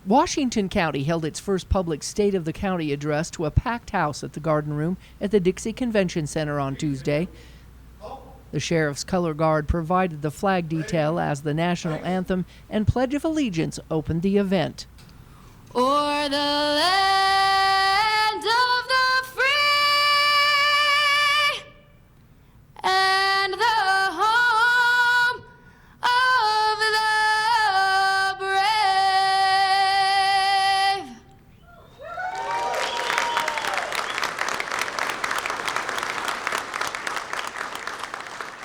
Washington County held its first public State of the County address to a packed house at the Garden Room at the Dixie Convention Center on Tuesday. The Sheriff's Color Guard provided the flag detail as the national anthem and Pledge of Allegiance opened the event. O'er the land of the free and the home of the brave.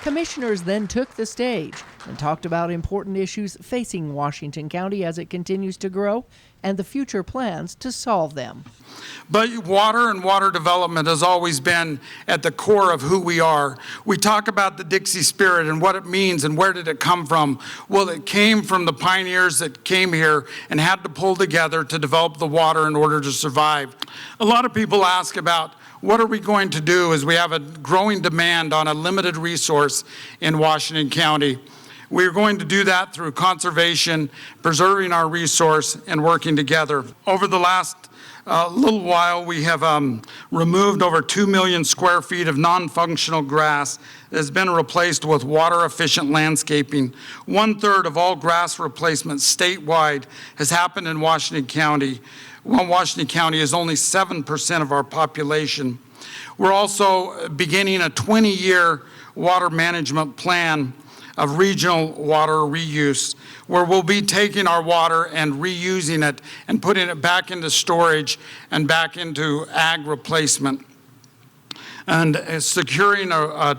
Commissioners then took the stage and talked about important issues facing Washington County as it continues to grow and the future plans to solve them. But water and water development has always been at the core of who we are. We talk about the Dixie spirit and what it means and where did it come from. Well, it came from the pioneers that came here and had to pull together to develop the water in order to survive. A lot of people ask about what are we going to do as we have a growing demand on a limited resource in Washington County. We're going to do that through conservation, preserving our resource, and working together. Over the last little while, we have removed over 2 million square feet of non-functional grass that has been replaced with water-efficient landscaping. 1/3 of all grass replacement statewide has happened in Washington County. Well, Washington County is only 7% of our population. We're also beginning a 20-year water management plan of regional water reuse, where we'll be taking our water and reusing it and putting it back into storage and back into ag replacement and securing a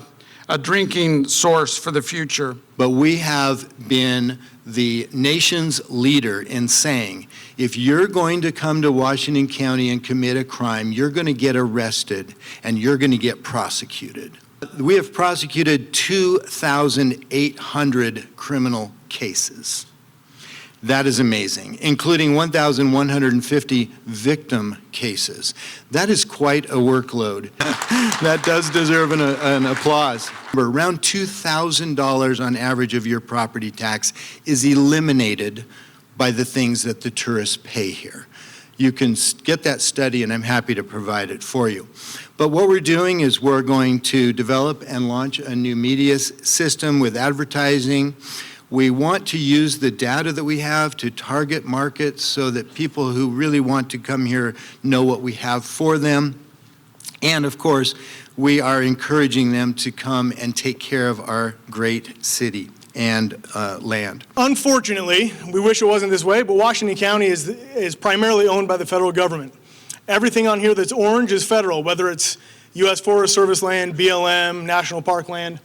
drinking source for the future. But we have been the nation's leader in saying, if you're going to come to Washington County and commit a crime, you're going to get arrested and you're going to get prosecuted. We have prosecuted 2,800 criminal cases. That is amazing, including 1,150 victim cases. That is quite a workload. That does deserve an applause. Around $2,000 on average of your property tax is eliminated by the things that the tourists pay here. You can get that study, and I'm happy to provide it for you. But what we're doing is we're going to develop and launch a new media system with advertising. We want to use the data that we have to target markets so that people who really want to come here know what we have for them. And of course, we are encouraging them to come and take care of our great city and land. Unfortunately, we wish it wasn't this way, but Washington County is primarily owned by the federal government. Everything on here that's orange is federal, whether it's U.S. Forest Service land, BLM, National Park land.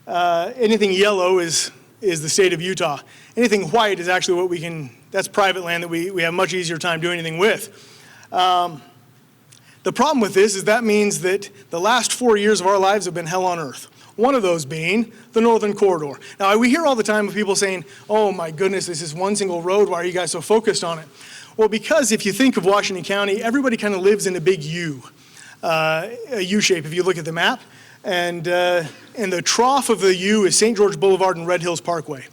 Anything yellow is the state of Utah. Anything white is actually that's private land that we have much easier time doing anything with. The problem with this is that means that the last 4 years of our lives have been hell on earth. One of those being the Northern Corridor. Now, we hear all the time of people saying, oh my goodness, this is one single road, why are you guys so focused on it? Well, because if you think of Washington County, everybody kind of lives in a big U, a U shape if you look at the map. And the trough of the U is St. George Boulevard and Red Hills Parkway.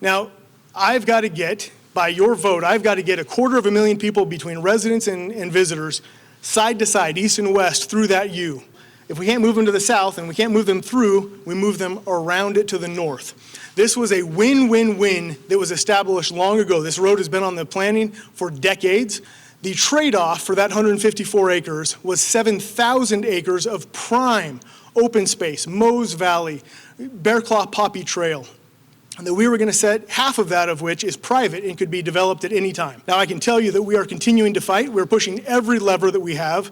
Now, I've got to get, by your vote, I've got to get 250,000 people between residents and visitors, side to side, east and west, through that U. If we can't move them to the south and we can't move them through, we move them around it to the north. This was a win-win-win that was established long ago. This road has been on the planning for decades. The trade-off for that 154 acres was 7,000 acres of prime open space, Mose Valley, Bear Claw Poppy Trail, and that we were going to set half of that of which is private and could be developed at any time. Now I can tell you that we are continuing to fight. We're pushing every lever that we have.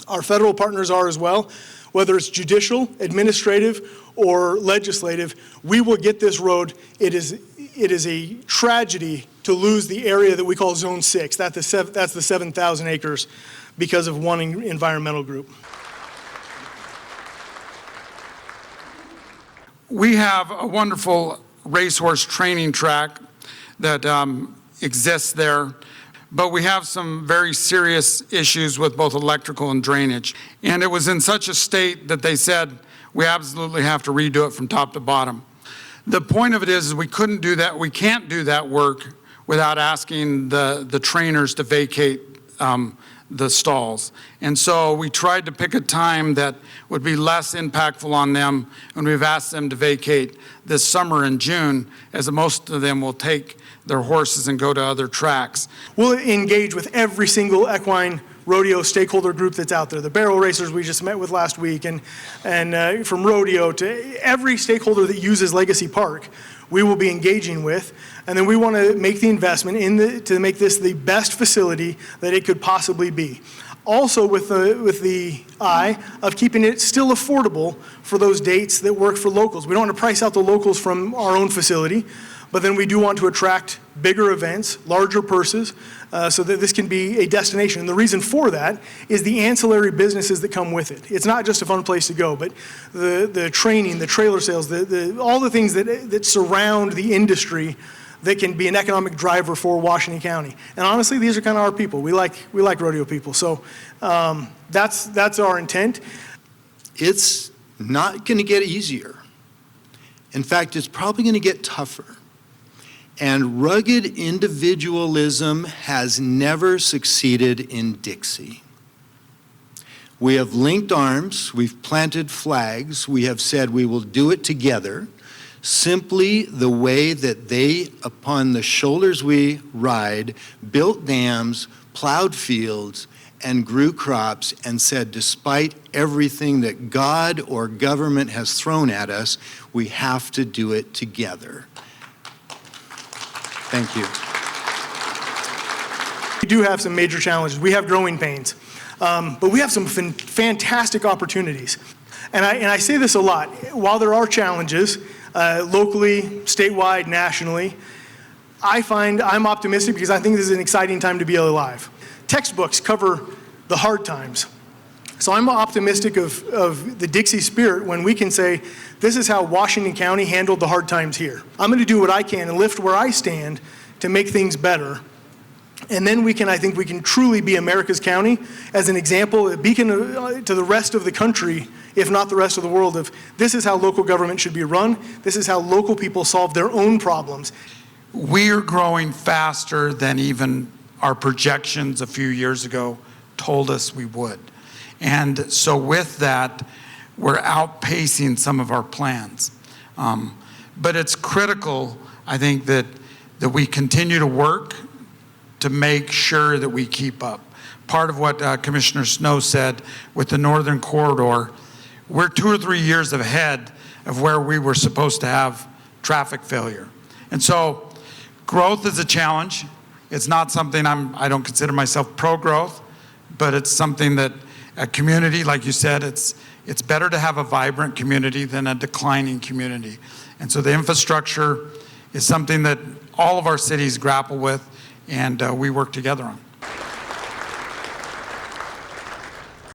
Our federal partners are as well. Whether it's judicial, administrative, or legislative, we will get this road. It is a tragedy to lose the area that we call Zone 6. That's the 7,000 acres because of one environmental group. We have a wonderful racehorse training track that exists there, but we have some very serious issues with both electrical and drainage. And it was in such a state that they said, we absolutely have to redo it from top to bottom. The point of it is we couldn't do that, we can't do that work without asking the trainers to vacate the stalls. And so we tried to pick a time that would be less impactful on them, and we've asked them to vacate this summer in June, as most of them will take their horses and go to other tracks. We'll engage with every single equine rodeo stakeholder group that's out there. The barrel racers we just met with last week, and from rodeo to every stakeholder that uses Legacy Park, we will be engaging with. And then we want to make the investment to make this the best facility that it could possibly be. Also with the eye of keeping it still affordable for those dates that work for locals. We don't want to price out the locals from our own facility, but then we do want to attract bigger events, larger purses, so that this can be a destination. And the reason for that is the ancillary businesses that come with it. It's not just a fun place to go, but the training, the trailer sales, all the things that surround the industry that can be an economic driver for Washington County. And honestly, these are kind of our people. We like rodeo people. So that's our intent. It's not going to get easier. In fact, it's probably going to get tougher. And rugged individualism has never succeeded in Dixie. We have linked arms, we've planted flags, we have said we will do it together, simply the way that they, upon the shoulders we ride, built dams, plowed fields, and grew crops, and said, despite everything that God or government has thrown at us, we have to do it together. Thank you. We do have some major challenges. We have growing pains, but we have some fantastic opportunities. And I say this a lot. While there are challenges, locally, statewide, nationally, I'm optimistic because I think this is an exciting time to be alive. Textbooks cover the hard times. So I'm optimistic of the Dixie spirit when we can say, this is how Washington County handled the hard times here. I'm going to do what I can and lift where I stand to make things better. And then I think we can truly be America's county as an example, a beacon to the rest of the country, if not the rest of the world, of this is how local government should be run. This is how local people solve their own problems. We are growing faster than even our projections a few years ago told us we would. And so with that, we're outpacing some of our plans. But it's critical, I think, that we continue to work to make sure that we keep up. Part of what Commissioner Snow said with the Northern Corridor, we're 2 or 3 years ahead of where we were supposed to have traffic failure. And so growth is a challenge. It's not something I don't consider myself pro-growth, but it's something that a community, like you said, it's better to have a vibrant community than a declining community. And so the infrastructure is something that all of our cities grapple with, and we work together on.